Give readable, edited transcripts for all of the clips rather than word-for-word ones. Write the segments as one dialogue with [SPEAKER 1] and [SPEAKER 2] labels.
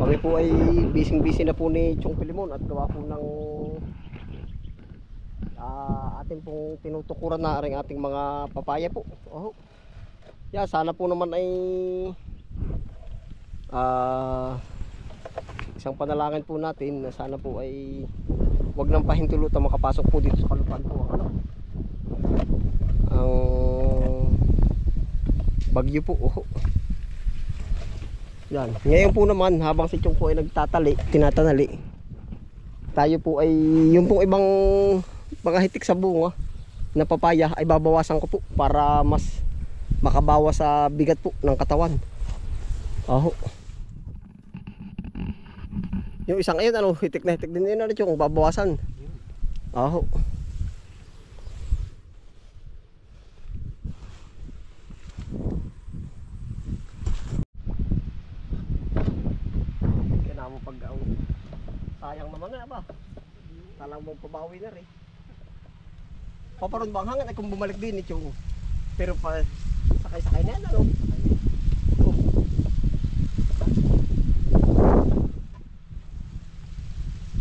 [SPEAKER 1] Kami po ay busy na po ni Chong Pilimon at gawa po ng ating pong tinutukuran na rin ating mga papaya po. Oh. Yeah, sana po naman ay isang panalangin po natin na sana po ay wag nang pahintulutan makapasok po dito sa kalupaan po ang bagyo po. Oh. Yan. Ngayon po naman habang si Chong po ay tinatanali, tayo po ay yung pong ibang mga hitik sa bunga na papaya ay babawasan ko po para mas makabawas sa bigat po ng katawan. Aho. Yung isang ayun hitik na hitik din yun Chong, babawasan. Aho. Sayang naman nga ba? Talang mong pabawi na rin. Paparoon bang hangin ay kung bumalik din Chong. Pero pa sakay-sakay na yan Oh.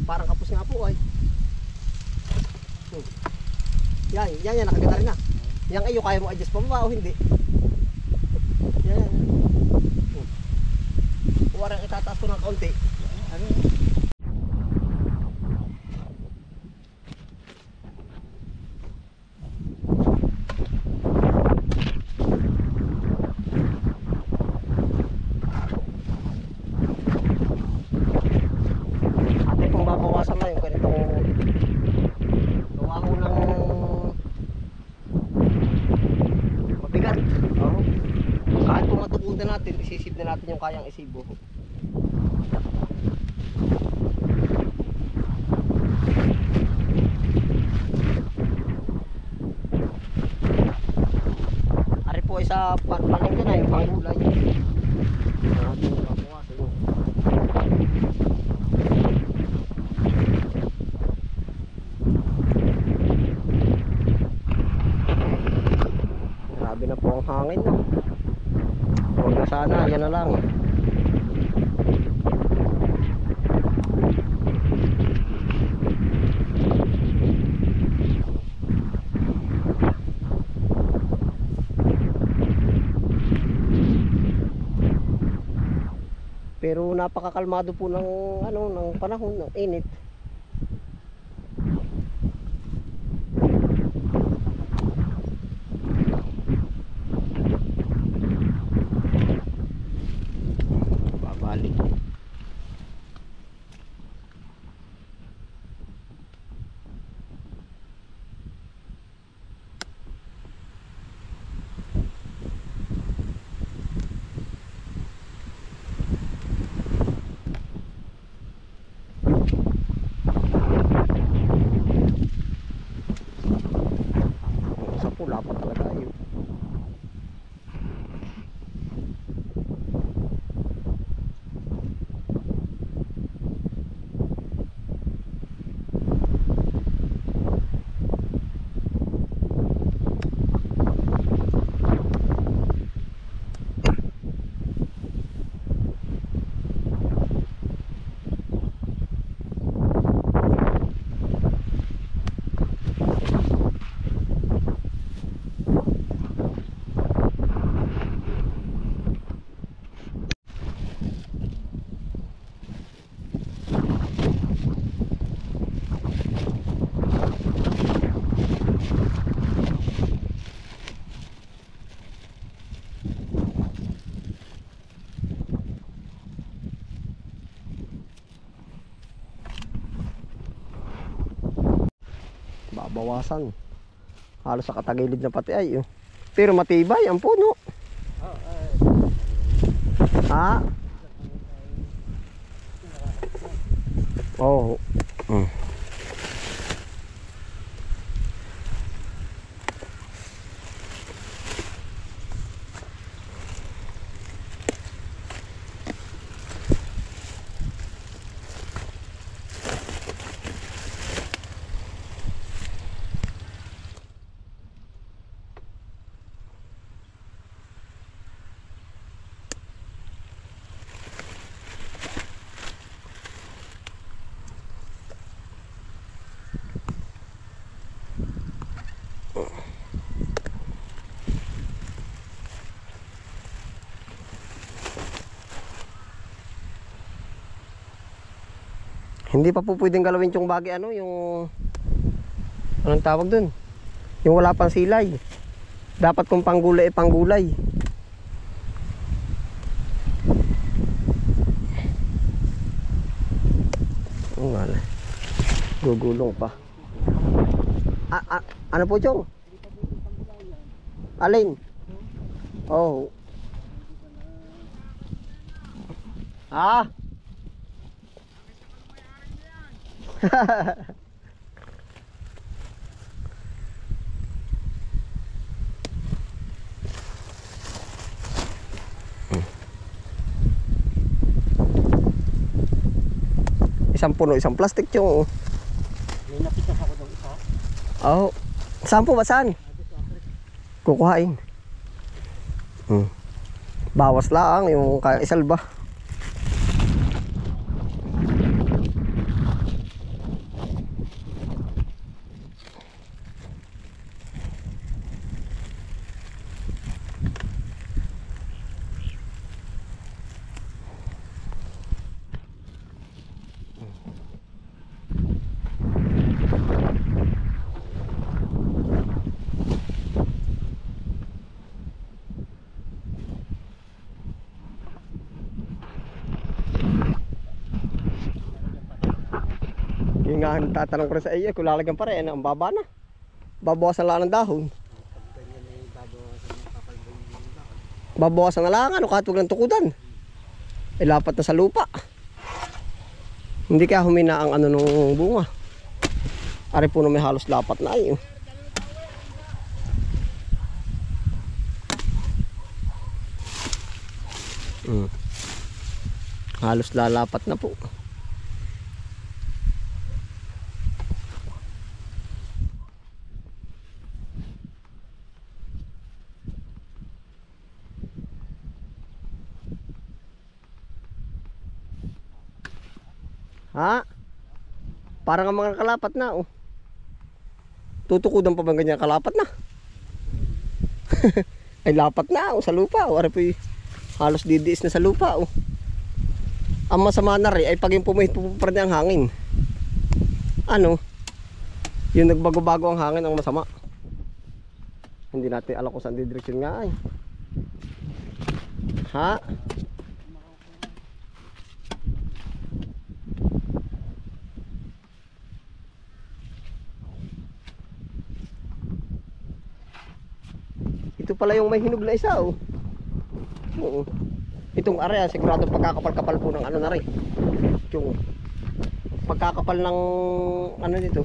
[SPEAKER 1] Parang kapos nga po ay. Yan nakaganda rin na. Yang iyo kaya mo adjust pababa o hindi? Yan. Warang itataas ko ng kaunti. Ano? Isisip na natin yung kayang isibo. Ari po ay sa palengke na yung panggulay. Grabe na po ang hangin no? Huwag na sana, yan na lang. Pero napakakalmado po ng ng panahon, ng init. Wala pa talaga yun. Babawasan. Halos sa katagilid na pati ay. Pero matibay ang puno. Ha? Oh. Hindi pa po pwedeng galawin yung bagay ano, yung anong tawag dun? Yung wala pang silay. Dapat kung panggulay panggulay. Wala. Gugulong pa. Ano po, Chong? Alin? Oh. Ah. Isang puno, isang plastic, Chong.
[SPEAKER 2] May napitas ako ng isa.
[SPEAKER 1] Oh. Saan po ba? Saan? Kukuhain. Bawas lang yung kaya isalba. Yung nga, tatanong ko rin sa iyo, kung lalagyan pa rin, ang baba na. Babawasan lang ng dahon. Babawasan na lang, ano, kahit huwag ng tukudan. Ilapat na sa lupa. Hindi kaya humina ang ano nung bunga. Ari po na may halos lapat na ay. Halos lalapat na po. Ha? Parang ang mga kalapat na, oh. Tutukudan pa bang ganyan kalapat na? Ay lapat na, oh, sa lupa, oh. Ari po halos didiis na sa lupa, oh. Ang masama na rin ay pag yung pumihit pa rin ang hangin. Ano? Yung nagbago-bago ang hangin ang masama. Hindi natin alam kung saan didireksyon nga ay. Ha? Ito pala yung may hinog na isa, oh. Oo. Itong area sigurado pagkakapal-kapal po ng ano na rin. Yung pagkakapal ng ano dito.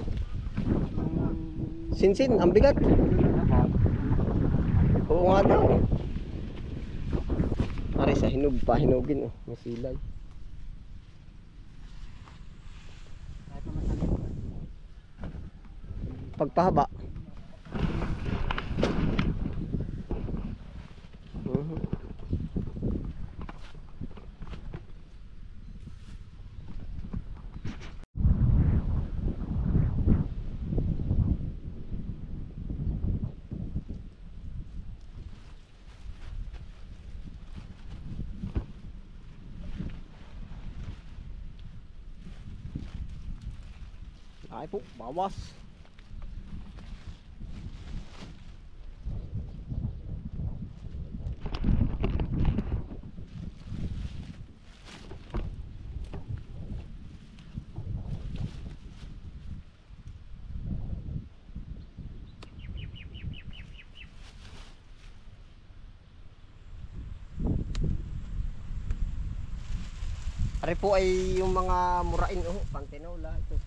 [SPEAKER 1] Sinsin, ang bigat. Oo nga daw. Ari sa hinog pa, hinugin, oh. May silay. Pagpahaba. Ay po, bawas. Ari po ay yung mga murain, oh, pantinola ito.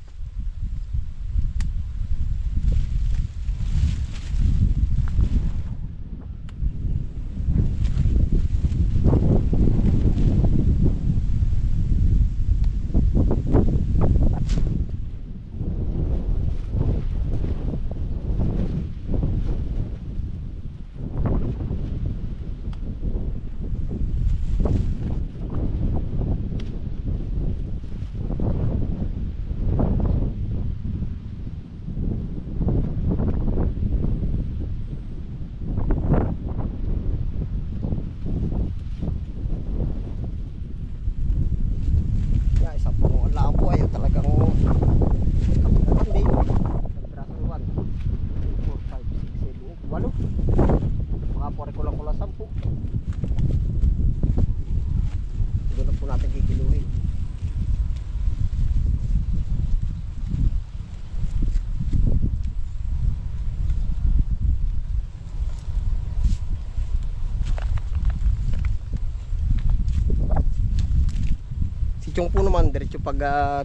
[SPEAKER 1] Chong po naman, diretso pag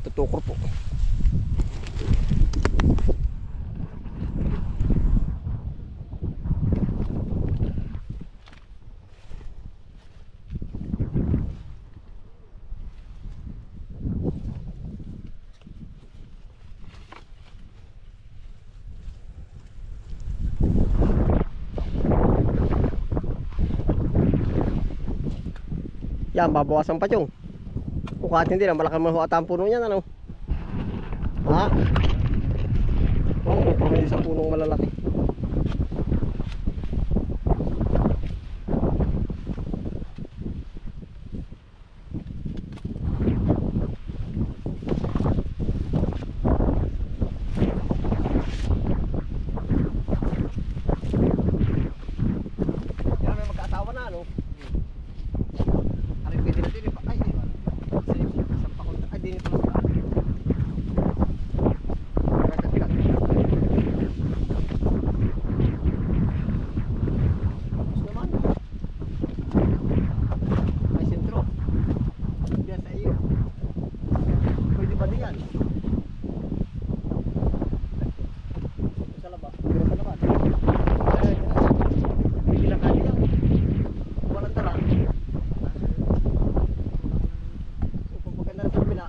[SPEAKER 1] tutukor po. Yan, babawasan pa Chong. Kung kahit hindi lang, malaking mahuata ang puno niyan, ano? Ha? Oo, pamili sa punong malalaki. Yan, may magkaasawa na, ano? Aray, pwede na din eh. Ay, di ba? Isang pakul. Ay, di nito lang. Tapos naman. Ay, sentro. Yan sa iyo. Pwede ba diyan? Sa labas. Pero sa labas. Ay, pwede lang kanya yan. Walang tala. Pagpaganda sa kabila.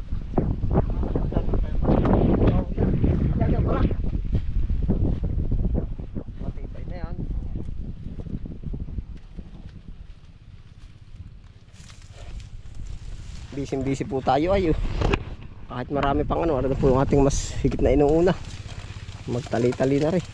[SPEAKER 1] Yan pala. Matibay na yan. Busy po tayo ayo. Kahit marami pang ano po yung ating mas higit na inuuna. Magtali-tali na rin.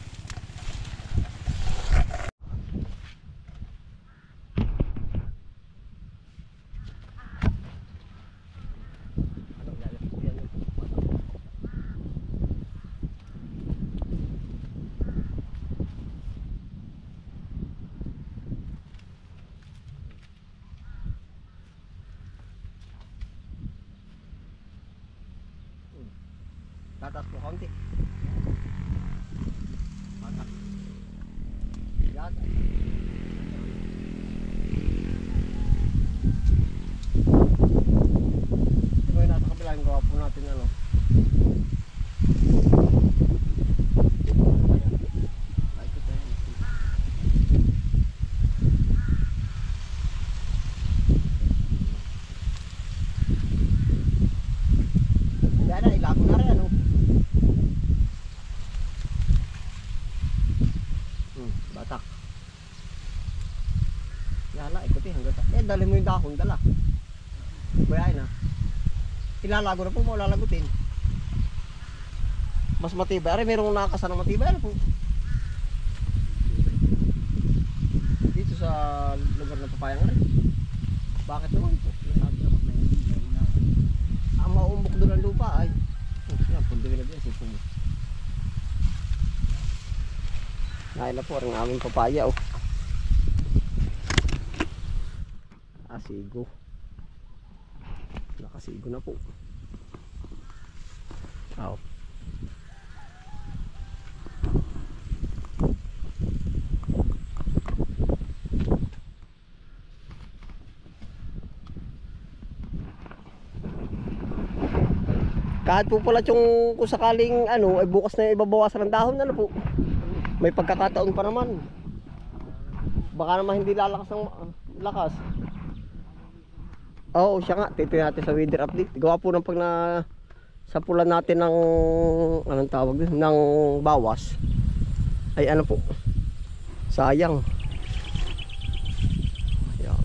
[SPEAKER 1] Tatas po kaunti. Mata. Yan. Ito yung nasa kabila yung gawa po natin ano. Yan na, ilago na rin ano. Batak. Yala, ikuti hanggang sa... Eh, dali mo yung dahon, dala. Bayain na. Ilalago na po mo, lalagutin. Mas matibay. Aray, mayroong nakakasa ng matibay. Ano po? Dito sa lugar ng papayang rin. Bakit naman po? Ang maumbok doon ang lupa ay... Yan, punduin na din. Sipon mo. Naila po ang aming papaya oh. Asigo. Nakasigo na po. Aw. Kahit po pala yung kung sakaling ano ay bukas na ibabawasan ng dahon ano po. May pagkakataon pa naman. Baka naman hindi lalakas ng lakas. Oo, siya nga. Titignan natin sa weather update. Gawa po ng pag na sa pula natin ng anong tawag din, ng bawas. Ay ano po. Sayang. Ayan.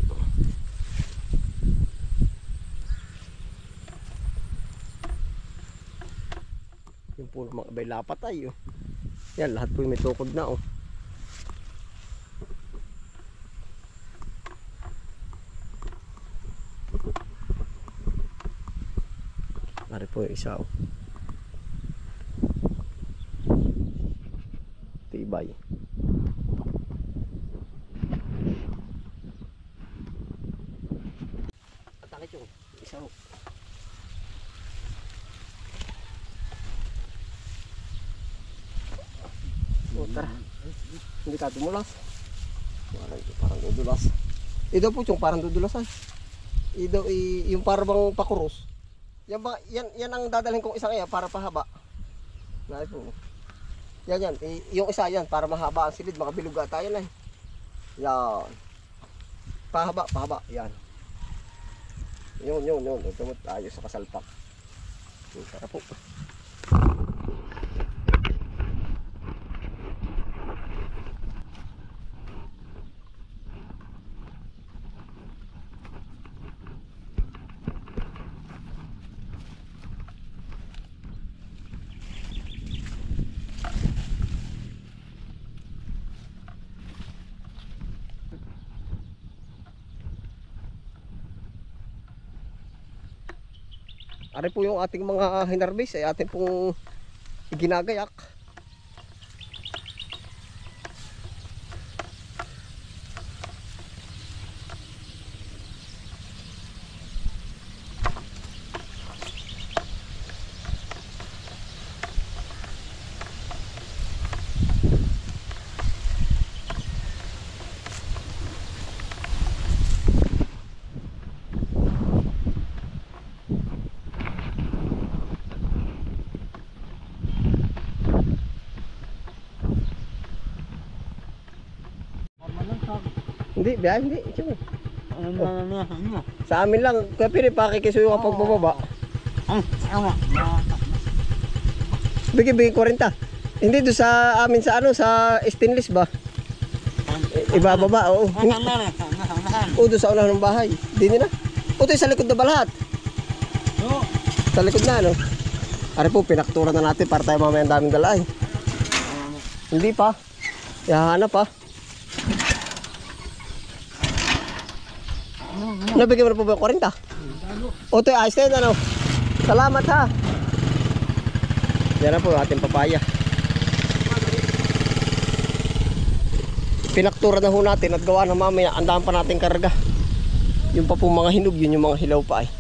[SPEAKER 1] Yung po mga bay lapat ay oh. Yan, lahat po yung may tukod na oh. Ari po yung isa oh. Tibay. Atakit yung isa oh. Oh, tara. Hindi ka dumulas. Parang dudulas. Ito po yung parang dudulas ay. Ito yung parang pakuros. Yan ang dadalhin kong isang iya para pahaba. Nai po. Yan. Yung isa yan para mahaba ang silid, makabiluga tayo na. Yan. Pahaba. Yan. Yun. Tumot tayo sa kasalpak. Tara po. Ari po yung ating mga hinarbis ay ating pong ginagayak. Hindi. Sa amin lang, kaya pili pakikisuyo kapag bababa. Bigay 40. Hindi do sa amin sa sa stainless ba? Ibababa, oo. O do sa unahan ng bahay. Di na. O to sa likod na ba lahat? Sa likod na, no? Ari po, pinaktura na natin para tayo mamaya ang daming dala eh. Hindi pa. Yahanap pa. Nabigyan mo na po ba yung 40? O to, ayos na yun, ano? Salamat ha. Yan na po yung ating papaya. Pinaktura na ho natin at gawa na mamaya. Andahan pa natin karga. Yung pa po mga hinog, yun yung mga hilaw pa eh.